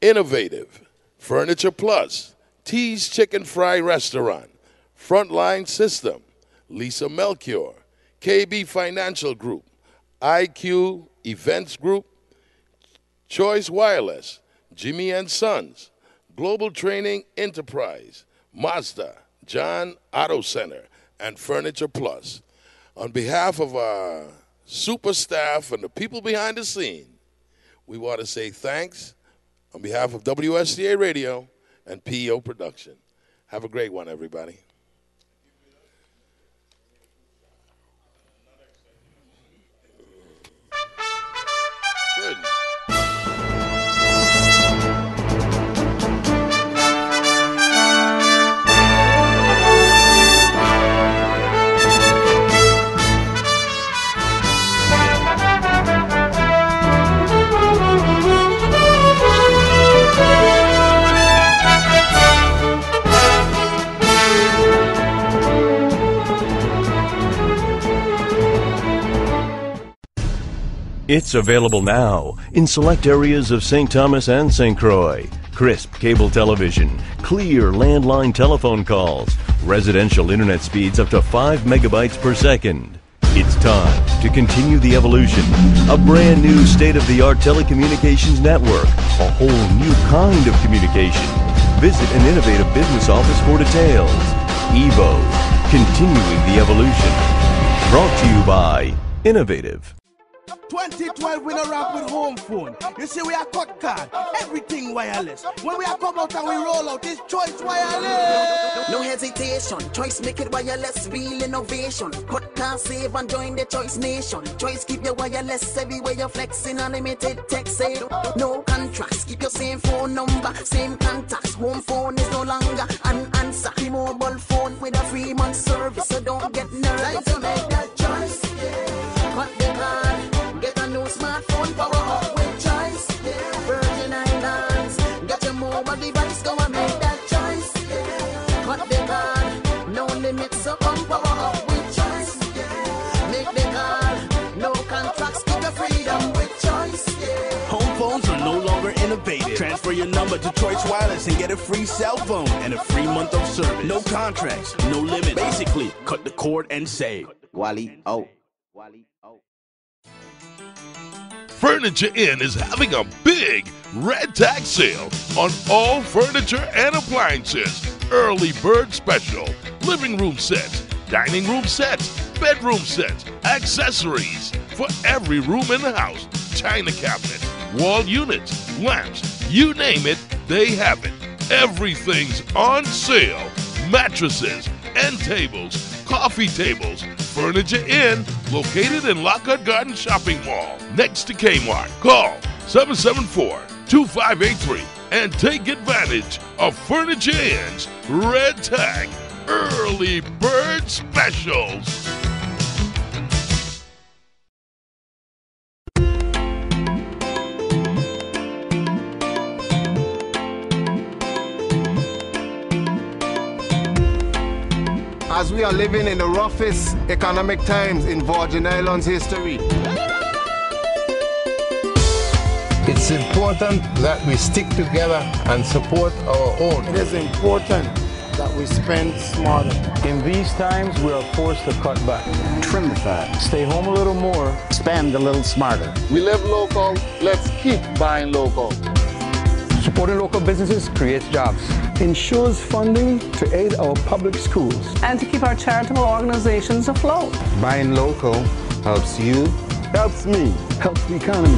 Innovative, Furniture Plus, T's Chicken Fry Restaurant, Frontline System, Lisa Melchior, KB Financial Group, IQ Events Group, Choice Wireless, Jimmy and Sons, Global Training Enterprise, Mazda, John Auto Center, and Furniture Plus. On behalf of our super staff and the people behind the scene, we want to say thanks on behalf of WSTA Radio and PEO Production. Have a great one, everybody. Good. It's available now in select areas of St. Thomas and St. Croix. Crisp cable television, clear landline telephone calls, residential internet speeds up to 5 megabytes per second. It's time to continue the evolution. A brand new state-of-the-art telecommunications network. A whole new kind of communication. Visit an innovative business office for details. EVO, continuing the evolution. Brought to you by Innovative. 2012 we no rap with home phone. You see we are cut card, everything wireless. When we are come out and we roll out, it's Choice Wireless. No hesitation, Choice make it wireless, real innovation. Cut card, save and join the Choice Nation. Choice keep your wireless everywhere you're flexing, unlimited text save. No contracts, keep your same phone number, same contacts. Home phone is no longer an answer. Mobile phone with a 3-month service, so don't get nervous. To make that choice, cut the card. Get a new smartphone, power up with Choice. Virgin Islands, get your mobile device, go and make that choice. Cut the card, no limits, so come power up with Choice. Make the card, no contracts, keep your freedom with Choice. Home phones are no longer innovative. Transfer your number to Choice Wireless and get a free cell phone and a free month of service. No contracts, no limit. Basically, cut the cord and save. Wally, oh. Furniture Inn is having a big red tag sale on all furniture and appliances. Early bird special, living room sets, dining room sets, bedroom sets, accessories for every room in the house, china cabinets, wall units, lamps, you name it, they have it. Everything's on sale. Mattresses, end tables, coffee tables, Furniture Inn, located in Lockhart Garden Shopping Mall, next to Kmart. Call 774-2583 and take advantage of Furniture Inn's Red Tag Early Bird Specials. As we are living in the roughest economic times in Virgin Islands history, it's important that we stick together and support our own. It is important that we spend smarter. In these times, we are forced to cut back. Trim the fat. Stay home a little more. Spend a little smarter. We live local. Let's keep buying local. Supporting local businesses creates jobs. Ensures funding to aid our public schools. And to keep our charitable organizations afloat. Buying local helps you, helps me, helps the economy.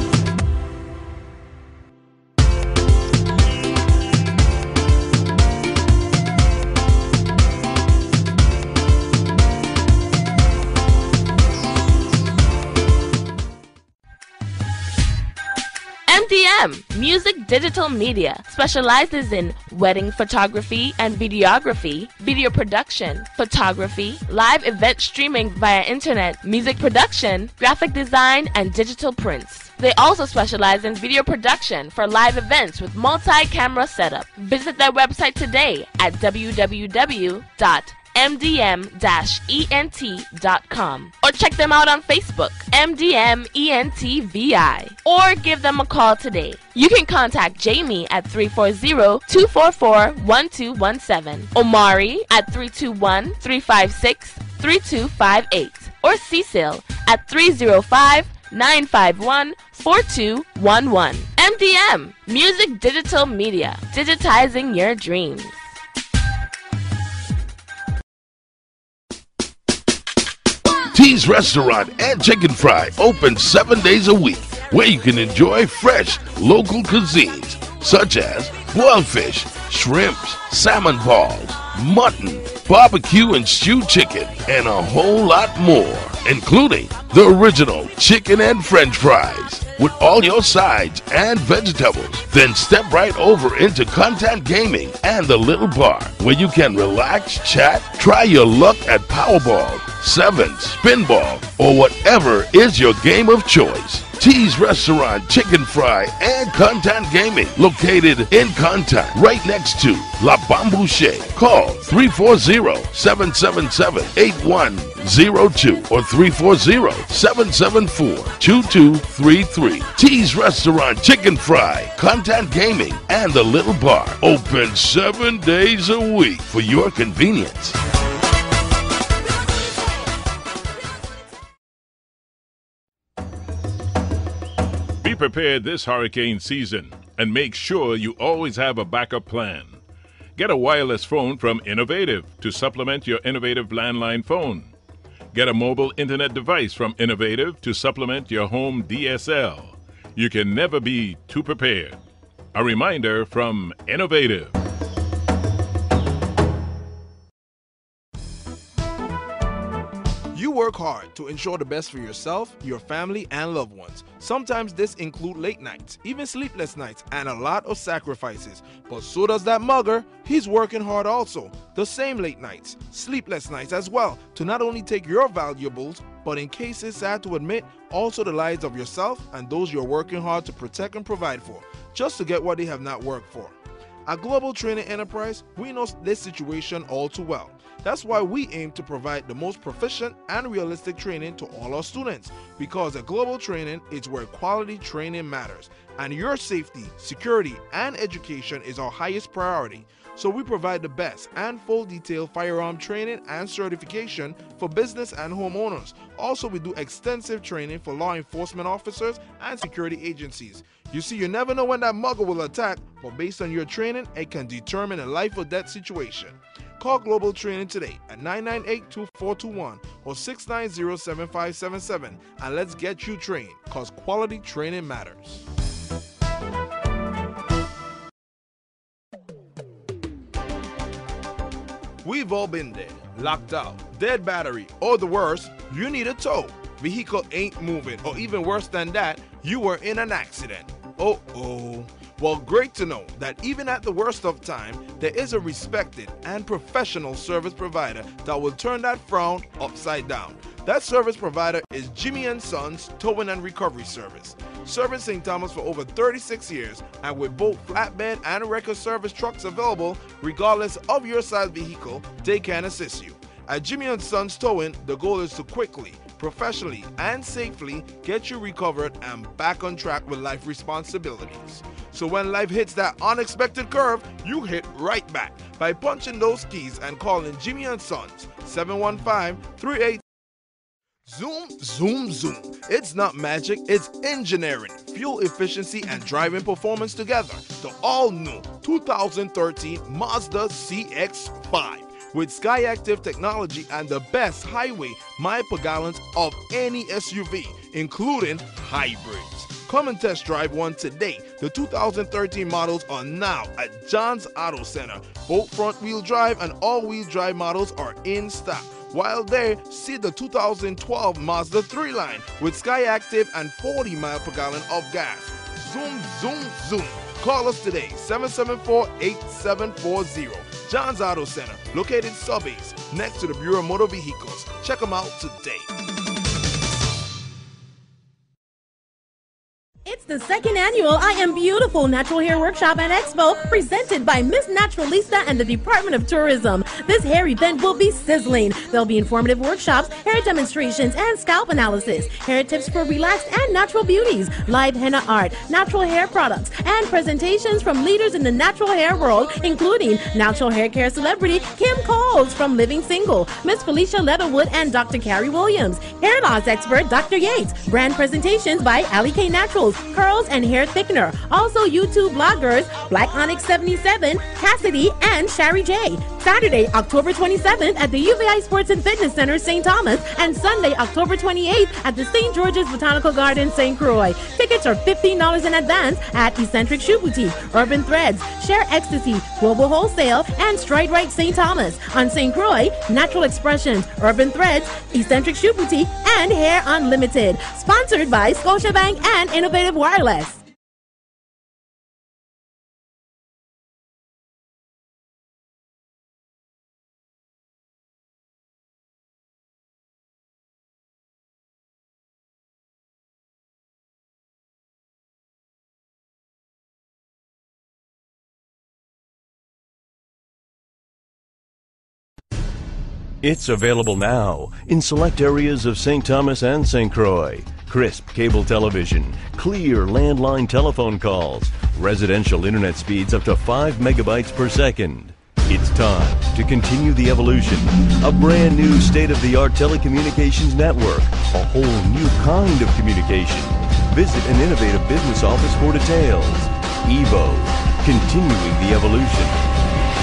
MDM, Music Digital Media, specializes in wedding photography and videography, video production, photography, live event streaming via internet, music production, graphic design, and digital prints. They also specialize in video production for live events with multi-camera setup. Visit their website today at www.mdm-ent.com or check them out on Facebook, MDM-ENTVI, or give them a call today. You can contact Jamie at 340-244-1217, Omari at 321-356-3258, or Cecil at 305-951-4211. MDM, Music Digital Media, digitizing your dreams. T's Restaurant and Chicken Fry open 7 days a week, where you can enjoy fresh local cuisines such as boiled fish, shrimps, salmon balls, mutton, barbecue and stewed chicken, and a whole lot more, including the original chicken and French fries with all your sides and vegetables. Then step right over into Content Gaming and the Little Bar, where you can relax, chat, try your luck at Powerball, Sevens, Spinball, or whatever is your game of choice. T's Restaurant, Chicken Fry, and Content Gaming, located in Contact, right next to La Bambouche. Call 340-777-8102 or 340-774-2233. T's Restaurant, Chicken Fry, Content Gaming, and the Little Bar. Open 7 days a week for your convenience. Be prepared this hurricane season and make sure you always have a backup plan. Get a wireless phone from Innovative to supplement your Innovative landline phone. Get a mobile internet device from Innovative to supplement your home DSL. You can never be too prepared. A reminder from Innovative. You work hard to ensure the best for yourself, your family, and loved ones. Sometimes this includes late nights, even sleepless nights, and a lot of sacrifices. But so does that mugger. He's working hard also. The same late nights, sleepless nights as well, to not only take your valuables, but in cases sad to admit, also the lives of yourself and those you're working hard to protect and provide for, just to get what they have not worked for. At Global Training Enterprise, we know this situation all too well. That's why we aim to provide the most proficient and realistic training to all our students, because at Global Training, it's where quality training matters, and your safety, security, and education is our highest priority. So we provide the best and full detailed firearm training and certification for business and homeowners. Also, we do extensive training for law enforcement officers and security agencies. You see, you never know when that mugger will attack, but based on your training, it can determine a life or death situation. Call Global Training today at 998-2421 or 690-7577 and let's get you trained, because quality training matters. We've all been there, locked out, dead battery, or the worst, you need a tow. Vehicle ain't moving, or even worse than that, you were in an accident. Oh. Well, great to know that even at the worst of time, there is a respected and professional service provider that will turn that frown upside down. That service provider is Jimmy & Sons Towing and Recovery Service. Service St. Thomas for over 36 years, and with both flatbed and record service trucks available, regardless of your size vehicle, they can assist you. At Jimmy & Sons Towing, the goal is to quickly, professionally, and safely get you recovered and back on track with life responsibilities. So when life hits that unexpected curve, you hit right back by punching those keys and calling Jimmy & Sons 715-38. Zoom, zoom, zoom. It's not magic, it's engineering, fuel efficiency, and driving performance together. The all-new 2013 Mazda CX-5 with Skyactiv technology and the best highway mile per gallon of any SUV, including hybrids. Come and test drive one today. The 2013 models are now at John's Auto Center. Both front-wheel drive and all-wheel drive models are in stock. While there, see the 2012 Mazda 3 line with Skyactiv and 40 miles per gallon of gas. Zoom, zoom, zoom. Call us today, 774-8740. John's Auto Center, located Subbase, next to the Bureau of Motor Vehicles. Check them out today. It's the second annual I Am Beautiful Natural Hair Workshop and Expo presented by Miss Naturalista and the Department of Tourism. This hair event will be sizzling. There'll be informative workshops, hair demonstrations, and scalp analysis, hair tips for relaxed and natural beauties, live henna art, natural hair products, and presentations from leaders in the natural hair world, including natural hair care celebrity Kim Coles from Living Single, Miss Felicia Leatherwood, and Dr. Carrie Williams, hair loss expert Dr. Yates, brand presentations by Ali K Naturals, curls and hair thickener. Also YouTube bloggers Black Onyx 77, Cassidy, and Shari J. Saturday, October 27th at the UVI Sports and Fitness Center, St. Thomas, and Sunday, October 28th at the St. George's Botanical Garden, St. Croix. Tickets are $15 in advance at Eccentric Shoe Boutique, Urban Threads, Share Ecstasy, Global Wholesale, and Stride Right St. Thomas. On St. Croix, Natural Expressions, Urban Threads, Eccentric Shoe Boutique, and Hair Unlimited. Sponsored by Scotiabank and Innovative Wireless. It's available now in select areas of St. Thomas and St. Croix. Crisp cable television, clear landline telephone calls, residential internet speeds up to 5 megabytes per second. It's time to continue the evolution. A brand new state-of-the-art telecommunications network, a whole new kind of communication. Visit an innovative business office for details. EVO, continuing the evolution.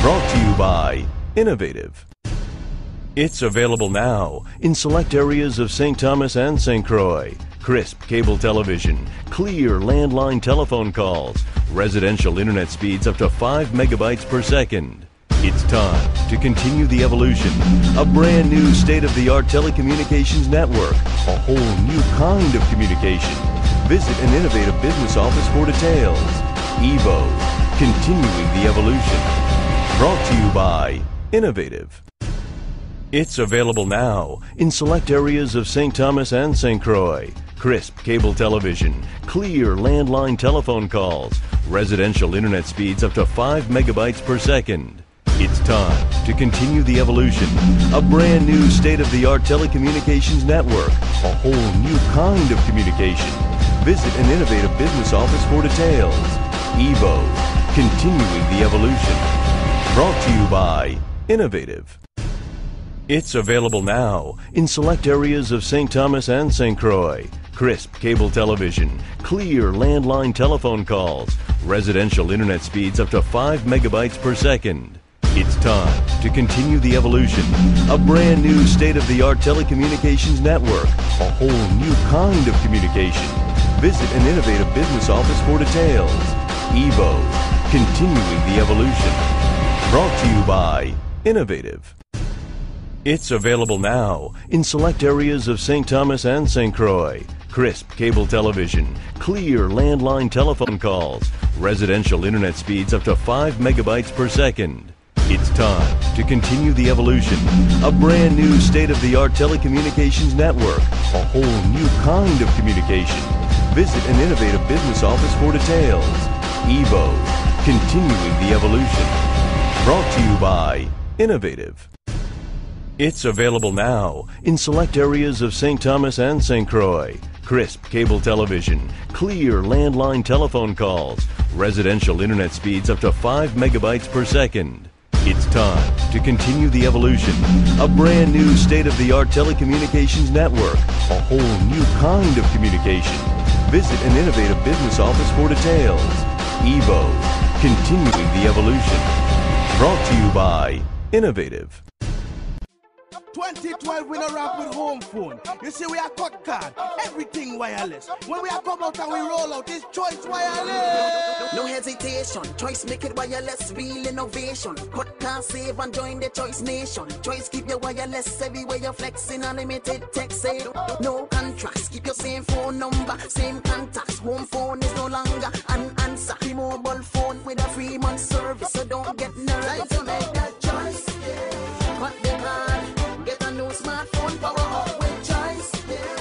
Brought to you by Innovative. It's available now in select areas of St. Thomas and St. Croix. Crisp cable television, clear landline telephone calls, residential internet speeds up to 5 megabytes per second. It's time to continue the evolution. A brand new state-of-the-art telecommunications network, a whole new kind of communication. Visit an innovative business office for details. EVO, continuing the evolution. Brought to you by Innovative. It's available now in select areas of St. Thomas and St. Croix. Crisp cable television, clear landline telephone calls, residential internet speeds up to 5 megabytes per second. It's time to continue the evolution. A brand new state-of-the-art telecommunications network, a whole new kind of communication. Visit an innovative business office for details. EVO, continuing the evolution. Brought to you by Innovative. It's available now in select areas of St. Thomas and St. Croix. Crisp cable television, clear landline telephone calls, residential internet speeds up to 5 megabytes per second. It's time to continue the evolution. A brand new state-of-the-art telecommunications network, a whole new kind of communication. Visit an innovative business office for details. EVO, continuing the evolution. Brought to you by innovative. It's available now in select areas of St. Thomas and St. Croix. Crisp cable television, clear landline telephone calls, residential internet speeds up to 5 megabytes per second. It's time to continue the evolution. A brand new state-of-the-art telecommunications network. A whole new kind of communication. Visit an innovative business office for details. EVO, continuing the evolution. Brought to you by Innovative. It's available now in select areas of St. Thomas and St. Croix. Crisp cable television, clear landline telephone calls, residential internet speeds up to 5 megabytes per second. It's time to continue the evolution. A brand new state-of-the-art telecommunications network. A whole new kind of communication. Visit an innovative business office for details. EVO, continuing the evolution. Brought to you by Innovative. 2012 we no rap with home phone. You see we are cut card, everything wireless. When we are come out and we roll out, it's choice wireless. No hesitation, choice make it wireless, real innovation. Cut card, save and join the choice nation. Choice keep your wireless everywhere you're flexing, unlimited text sale. No contrast, keep your same phone number, same contacts. Home phone is no longer an answer. The mobile phone with a 3-month service, so don't get nervous. So make that choice. Cut the card. Get a new smartphone, power up with choice.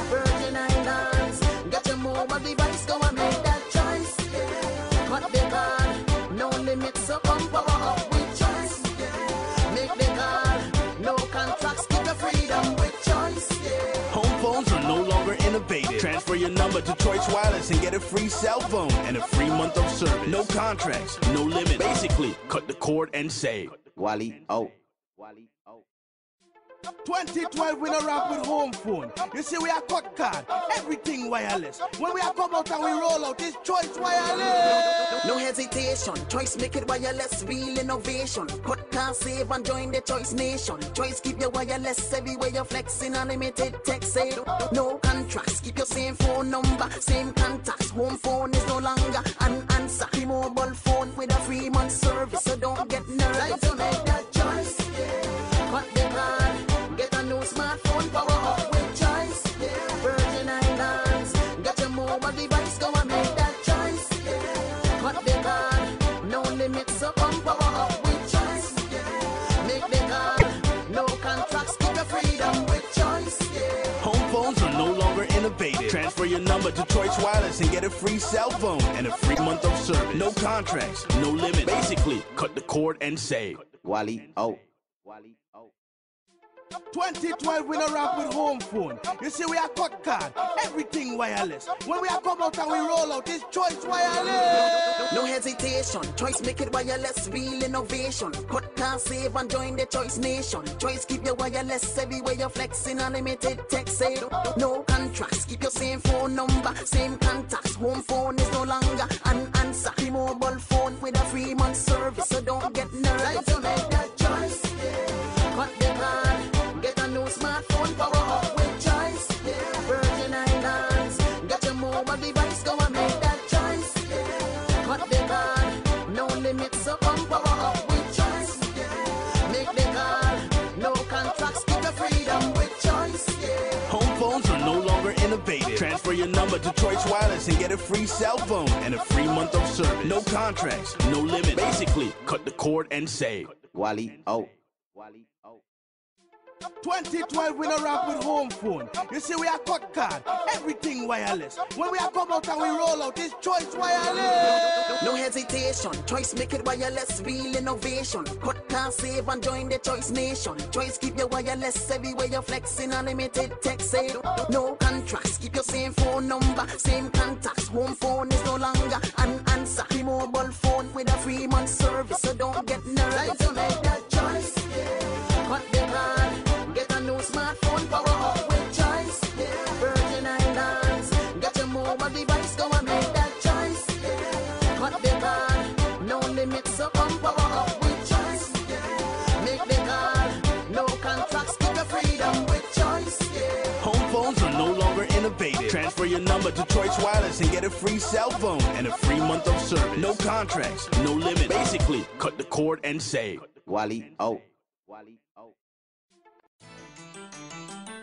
Virgin Islands, get your mobile device, go and make that choice. Cut the card, no limits, so come power up with choice. Make the card, no contracts, keep your freedom with choice. Home phones are no longer innovative. Transfer your number to Choice Wireless and get a free cell phone and a free month of service. No contracts, no limit. Basically, cut the cord and save. Wally, oh. 2012 we no rap with home phone. You see we are cut card, everything wireless. When we are come out and we roll out, it's choice wireless. No hesitation, choice make it wireless, real innovation. Cut card, save and join the choice nation. Choice keep your wireless everywhere you're flexing, unlimited text sale. No contrast, keep your same phone number, same contacts. Home phone is no longer an answer. The mobile phone with a 3-month service, so don't get nervous. So make that choice. Cut the card, get a new smartphone, power up with choice. Virgin Islands, get your mobile device, go and make that choice. Cut the card, no limits, so come power up with choice. Make the card, no contracts, keep your freedom with choice. Home phones are no longer innovative. Transfer your number to Choice Wireless and get a free cell phone and a free month of service. No contracts, no limit. Basically, cut the cord and save. Wally, oh. 2012 we no rap with home phone. You see we are cut card, everything wireless. When we are come out and we roll out, it's choice wireless. No hesitation, choice make it wireless, real innovation. Cut card, save and join the choice nation. Choice keep your wireless everywhere you're flexing, unlimited text sale. No contrast, keep your same phone number, same contacts. Home phone is no longer an answer. The mobile phone with a 3-month service, so don't get nervous. So make that choice. Cut the card, get a new smartphone, power up with choice. Virgin Islands, get your mobile device, go and make that choice. Cut the card, no limits, so come power up with choice. Make the card, no contracts, keep your freedom with choice. Home phones are no longer innovative. Transfer your number to Choice Wireless and get a free cell phone and a free month of service. No contracts, no limit. Basically, cut the cord and save. Wally, oh. 2012 we no rap with home phone. You see we are cut card, everything wireless. When we are come out and we roll out, it's choice wireless. No hesitation, choice make it wireless, real innovation. Cut card, save and join the choice nation. Choice keep your wireless everywhere you're flexing, unlimited text sale. No contrast, keep your same phone number, same contacts. Home phone is no longer an answer. The mobile phone with a 3-month service, so don't get nervous. So make that choice. Cut the card, get a new smartphone, power up with choice. Virgin Islands, get your mobile device, go and make that choice. Cut the card, no limits, so come power up with choice. Make the card, no contracts, keep your freedom with choice. Home phones are no longer innovative. Transfer your number to Choice Wireless and get a free cell phone and a free month of service. No contracts, no limit. Basically, cut the cord and save. Wally, oh. Wally out.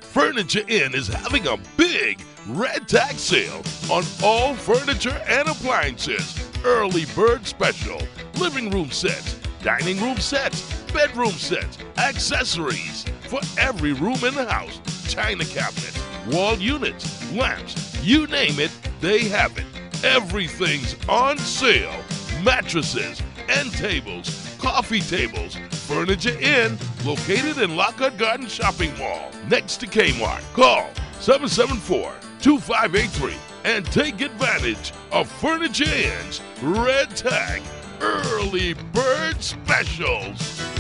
Furniture Inn is having a big red tag sale on all furniture and appliances. Early bird special, living room sets, dining room sets, bedroom sets, accessories for every room in the house, china cabinets, wall units, lamps, you name it, they have it. Everything's on sale. Mattresses, end tables, coffee tables. Furniture Inn, located in Lockhart Garden Shopping Mall, next to Kmart. Call 774-2583 and take advantage of Furniture Inn's Red Tag Early Bird Specials.